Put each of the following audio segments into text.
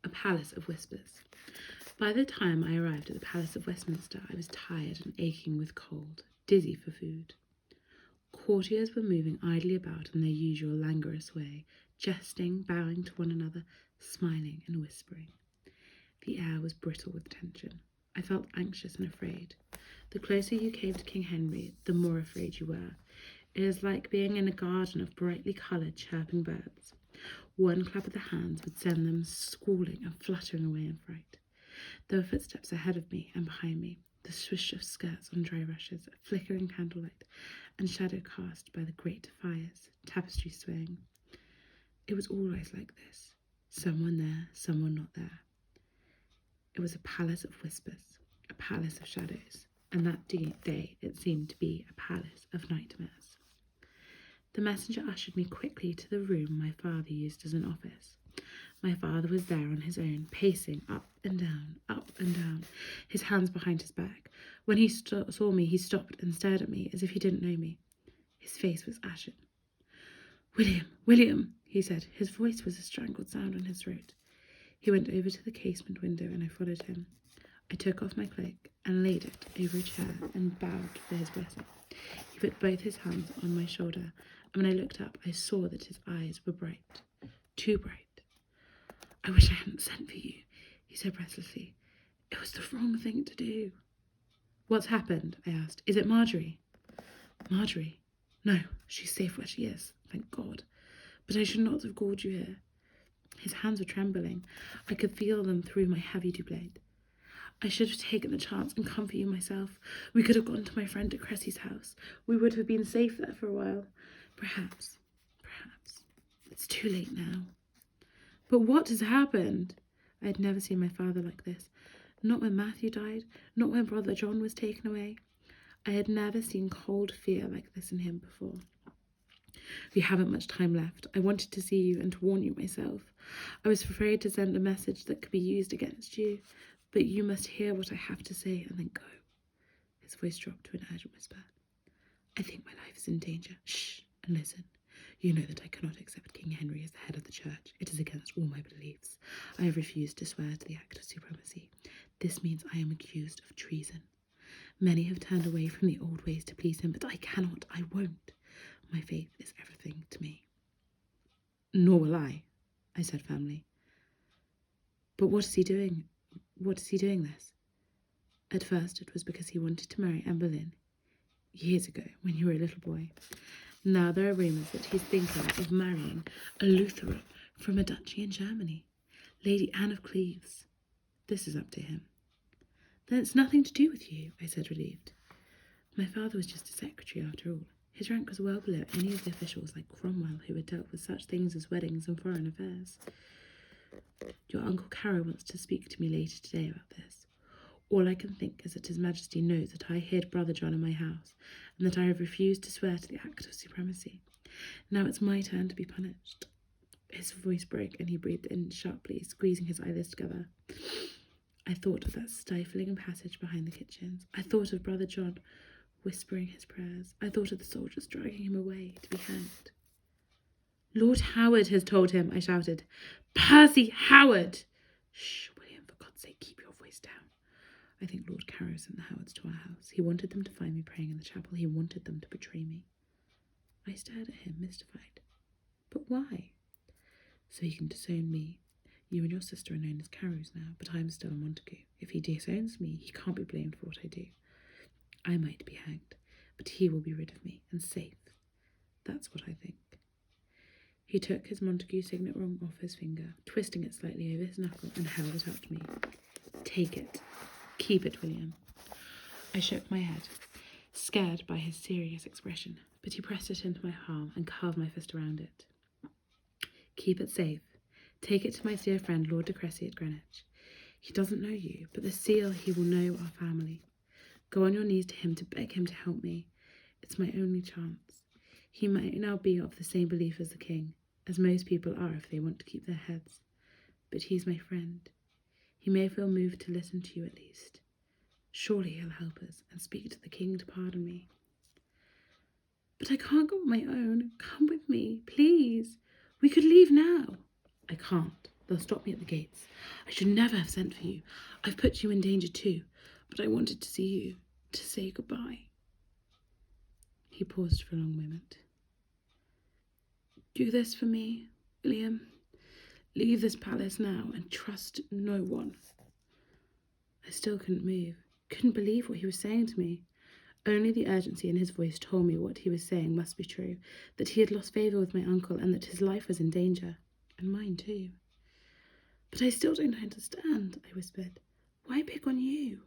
A Palace of Whispers. By the time I arrived at the Palace of Westminster, I was tired and aching with cold, dizzy for food. Courtiers were moving idly about in their usual languorous way, jesting, bowing to one another, smiling and whispering. The air was brittle with tension. I felt anxious and afraid. The closer you came to King Henry, the more afraid you were. It is like being in a garden of brightly coloured, chirping birds. One clap of the hands would send them squalling and fluttering away in fright. There were footsteps ahead of me and behind me, the swish of skirts on dry rushes, flickering candlelight, and shadow cast by the great fires, tapestry swaying. It was always like this. Someone there, someone not there. It was a palace of whispers, a palace of shadows, and that day it seemed to be a palace of nightmares. The messenger ushered me quickly to the room my father used as an office. My father was there on his own, pacing up and down, his hands behind his back. When he saw me, he stopped and stared at me as if he didn't know me. His face was ashen. "William, William," he said. His voice was a strangled sound in his throat. He went over to the casement window and I followed him. I took off my cloak and laid it over a chair and bowed for his blessing. He put both his hands on my shoulder, and when I looked up, I saw that his eyes were bright, too bright. "I wish I hadn't sent for you," he said breathlessly. "It was the wrong thing to do." "What's happened?" I asked. "Is it Marjorie?" "Marjorie? No, she's safe where she is, thank God. But I should not have called you here." His hands were trembling. I could feel them through my heavy doublet. "I should have taken the chance and come for you myself. We could have gone to my friend at Cressy's house. We would have been safe there for a while. Perhaps. It's too late now." "But what has happened?" I had never seen my father like this. Not when Matthew died, not when Brother John was taken away. I had never seen cold fear like this in him before. "We haven't much time left. I wanted to see you and to warn you myself. I was afraid to send a message that could be used against you, but you must hear what I have to say and then go." His voice dropped to an urgent whisper. "I think my life is in danger. Shh, and listen. You know that I cannot accept King Henry as the head of the church. It is against all my beliefs. I have refused to swear to the act of supremacy. This means I am accused of treason. Many have turned away from the old ways to please him, but I cannot, I won't. My faith is everything to me." "Nor will I said firmly. "But what is he doing? What is he doing this?" "At first it was because he wanted to marry Anne Boleyn, years ago, when you were a little boy. Now there are rumours that he's thinking of marrying a Lutheran from a duchy in Germany, Lady Anne of Cleves. This is up to him." "Then it's nothing to do with you," I said, relieved. My father was just a secretary after all. His rank was well below any of the officials like Cromwell who had dealt with such things as weddings and foreign affairs. "Your Uncle Caro wants to speak to me later today about this. All I can think is that His Majesty knows that I hid Brother John in my house, and that I have refused to swear to the act of supremacy. Now it's my turn to be punished." His voice broke and he breathed in sharply, squeezing his eyelids together. I thought of that stifling passage behind the kitchens. I thought of Brother John whispering his prayers. I thought of the soldiers dragging him away to be hanged. "Lord Howard has told him," I shouted. "Percy Howard!" "Shh, William, for God's sake, keep your voice down. I think Lord Caro sent the Howards to our house. He wanted them to find me praying in the chapel. He wanted them to betray me." I stared at him, mystified. "But why?" "So he can disown me. You and your sister are known as Carews now, but I am still a Montague. If he disowns me, he can't be blamed for what I do. I might be hanged, but he will be rid of me and safe. That's what I think." He took his Montague signet ring off his finger, twisting it slightly over his knuckle, and held it out to me. "Take it. Keep it, William." I shook my head, scared by his serious expression, but he pressed it into my palm and carved my fist around it. "Keep it safe. Take it to my dear friend Lord de Courcy at Greenwich. He doesn't know you, but the seal he will know our family. Go on your knees to him to beg him to help me. It's my only chance. He might now be of the same belief as the king, as most people are if they want to keep their heads. But he's my friend. He may feel moved to listen to you at least. Surely he'll help us and speak to the king to pardon me." "But I can't go on my own. Come with me, please. We could leave now." "I can't. They'll stop me at the gates. I should never have sent for you. I've put you in danger too, but I wanted to see you, to say goodbye." He paused for a long moment. "Do this for me, William. Leave this palace now and trust no one." I still couldn't move, couldn't believe what he was saying to me. Only the urgency in his voice told me what he was saying must be true, that he had lost favour with my uncle and that his life was in danger, and mine too. "But I still don't understand," I whispered. "Why pick on you?"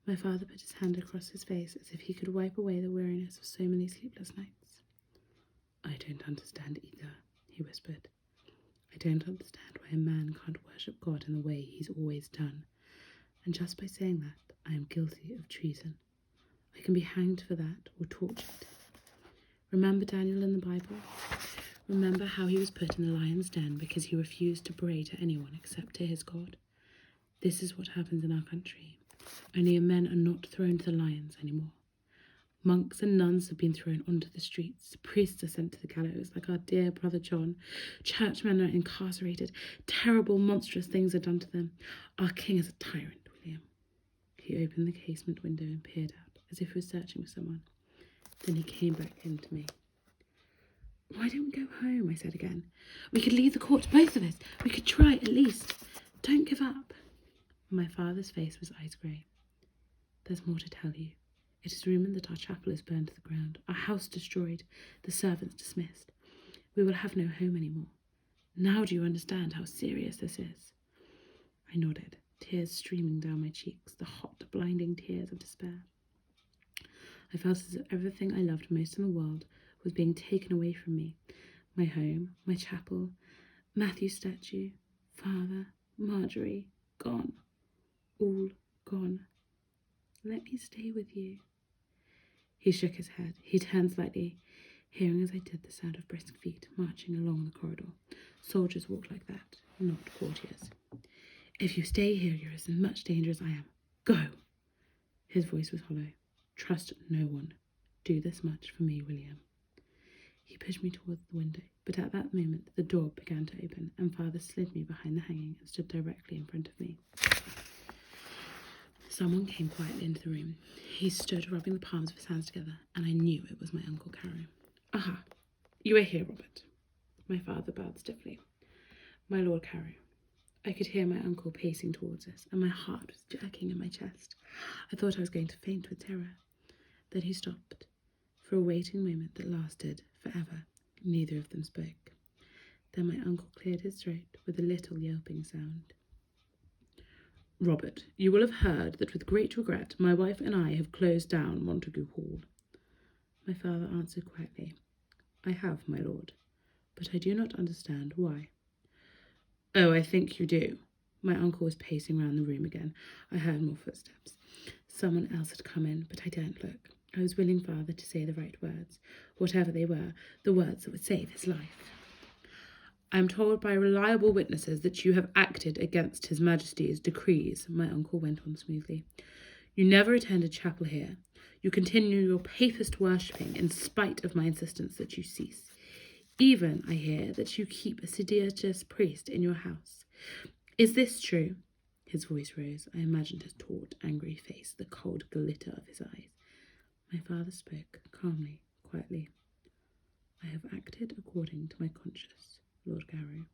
My father put his hand across his face as if he could wipe away the weariness of so many sleepless nights. "I don't understand either," he whispered. "I don't understand why a man can't worship God in the way he's always done. And just by saying that, I am guilty of treason. I can be hanged for that or tortured. Remember Daniel in the Bible? Remember how he was put in the lion's den because he refused to pray to anyone except to his God? This is what happens in our country. Only men are not thrown to the lions anymore. Monks and nuns have been thrown onto the streets. Priests are sent to the gallows, like our dear brother John. Churchmen are incarcerated. Terrible, monstrous things are done to them. Our king is a tyrant, William." He opened the casement window and peered out, as if he was searching for someone. Then he came back into me. "Why don't we go home?" I said again. "We could leave the court, both of us. We could try, at least. Don't give up." My father's face was ice grey. "There's more to tell you. It is rumoured that our chapel is burned to the ground, our house destroyed, the servants dismissed. We will have no home any more. Now do you understand how serious this is?" I nodded, tears streaming down my cheeks, the hot, blinding tears of despair. I felt as if everything I loved most in the world was being taken away from me. My home, my chapel, Matthew's statue, father, Marjorie, gone. All gone. "Let me stay with you." He shook his head. He turned slightly, hearing as I did the sound of brisk feet marching along the corridor. Soldiers walk like that, not courtiers. "If you stay here, you're as much danger as I am. Go!" His voice was hollow. "Trust no one. Do this much for me, William." He pushed me towards the window, but at that moment the door began to open, and father slid me behind the hanging and stood directly in front of me. Someone came quietly into the room. He stood rubbing the palms of his hands together, and I knew it was my Uncle Carew. "Aha, you are here, Robert." My father bowed stiffly. "My Lord Carew." I could hear my uncle pacing towards us, and my heart was jerking in my chest. I thought I was going to faint with terror. Then he stopped. For a waiting moment that lasted forever, neither of them spoke. Then my uncle cleared his throat with a little yelping sound. "Robert, you will have heard that with great regret my wife and I have closed down Montague Hall." My father answered quietly, "I have, my lord, but I do not understand why." "Oh, I think you do." My uncle was pacing round the room again. I heard more footsteps. Someone else had come in, but I daren't look. I was willing father to say the right words, whatever they were, the words that would save his life. "I am told by reliable witnesses that you have acted against His Majesty's decrees," my uncle went on smoothly. "You never attended chapel here. You continue your papist worshipping in spite of my insistence that you cease. Even, I hear, that you keep a seditious priest in your house. Is this true?" His voice rose. I imagined his taut, angry face, the cold glitter of his eyes. My father spoke calmly, quietly. "I have acted according to my conscience, Lord Carew."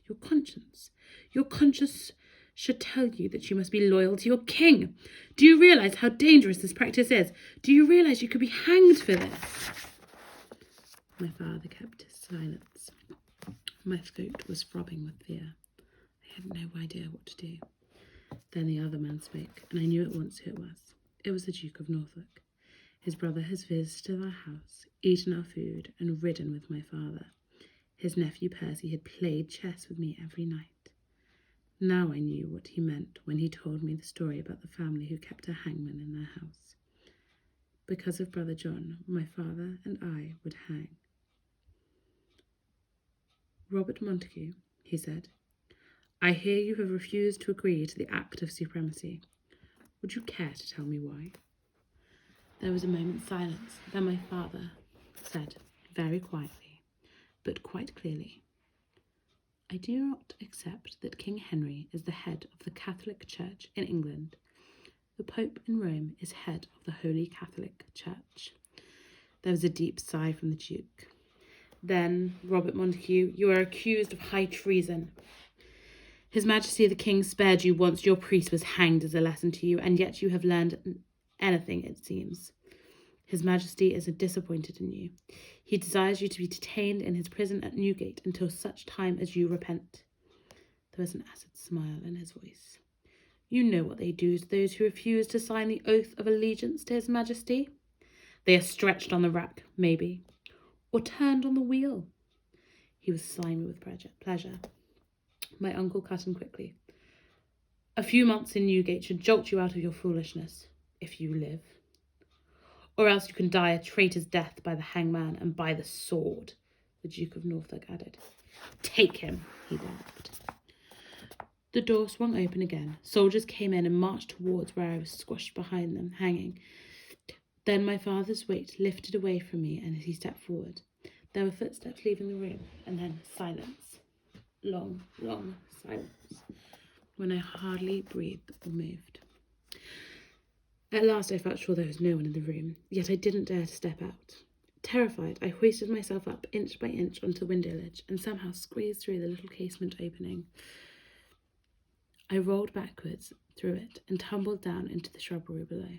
Your conscience should tell you that you must be loyal to your king. Do you realise how dangerous this practice is? Do you realise you could be hanged for this?" My father kept his silence. My throat was throbbing with fear. I had no idea what to do. Then the other man spoke, and I knew at once who it was. It was the Duke of Norfolk. His brother has visited our house, eaten our food, and ridden with my father. His nephew Percy had played chess with me every night. Now I knew what he meant when he told me the story about the family who kept a hangman in their house. Because of Brother John, my father and I would hang. "Robert Montague," he said, "I hear you have refused to agree to the Act of Supremacy. Would you care to tell me why?" There was a moment's silence. Then my father said, very quietly, but quite clearly, I do not accept that King Henry is the head of the Catholic Church in England. The Pope in Rome is head of the Holy Catholic Church. There was a deep sigh from the Duke. Then, Robert Montague, you are accused of high treason. His Majesty the King spared you once your priest was hanged as a lesson to you, and yet you have learned anything, it seems. His Majesty is disappointed in you. He desires you to be detained in his prison at Newgate until such time as you repent. There was an acid smile in his voice. You know what they do to those who refuse to sign the oath of allegiance to his Majesty. They are stretched on the rack, maybe, or turned on the wheel. He was slimy with pleasure. My uncle cut in quickly. A few months in Newgate should jolt you out of your foolishness, if you live. Or else you can die a traitor's death by the hangman and by the sword, the Duke of Norfolk added. Take him, he laughed. The door swung open again. Soldiers came in and marched towards where I was squashed behind them, hanging. Then my father's weight lifted away from me, and as he stepped forward, there were footsteps leaving the room, and then silence. Long, long silence, when I hardly breathed or moved. At last I felt sure there was no one in the room, yet I didn't dare to step out. Terrified, I hoisted myself up inch by inch onto the window ledge and somehow squeezed through the little casement opening. I rolled backwards through it and tumbled down into the shrubbery below.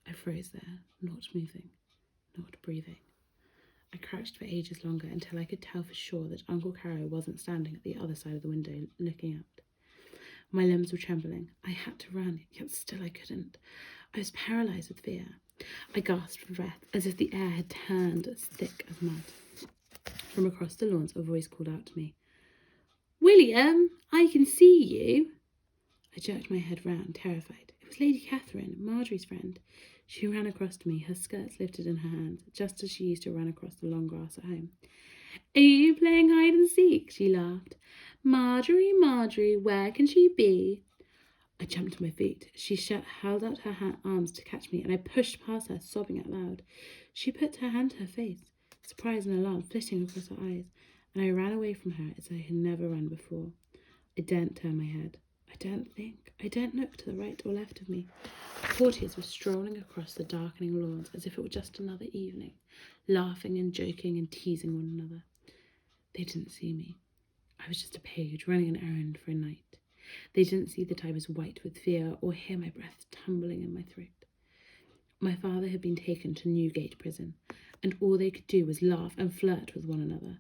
I froze there, not moving, not breathing. I crouched for ages longer until I could tell for sure that Uncle Caro wasn't standing at the other side of the window looking out. My limbs were trembling. I had to run, yet still I couldn't. I was paralysed with fear. I gasped for breath, as if the air had turned as thick as mud. From across the lawns, a voice called out to me. William, I can see you. I jerked my head round, terrified. It was Lady Catherine, Marjorie's friend. She ran across to me, her skirts lifted in her hands, just as she used to run across the long grass at home. Are you playing hide and seek? She laughed. Marjorie, Marjorie, where can she be? I jumped to my feet. She held out her arms to catch me, and I pushed past her, sobbing out loud. She put her hand to her face, surprise and alarm flitting across her eyes, and I ran away from her as I had never run before. I daren't turn my head. I daren't think. I daren't look to the right or left of me. Courtiers were strolling across the darkening lawns as if it were just another evening, laughing and joking and teasing one another. They didn't see me. I was just a page running an errand for a knight. They didn't see that I was white with fear or hear my breath tumbling in my throat. My father had been taken to Newgate prison, and all they could do was laugh and flirt with one another.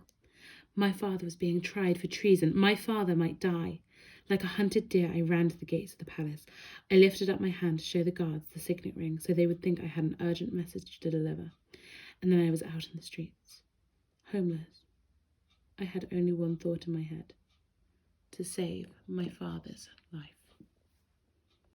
My father was being tried for treason. My father might die. Like a hunted deer, I ran to the gates of the palace. I lifted up my hand to show the guards the signet ring so they would think I had an urgent message to deliver. And then I was out in the streets, homeless. I had only one thought in my head: to save my father's life.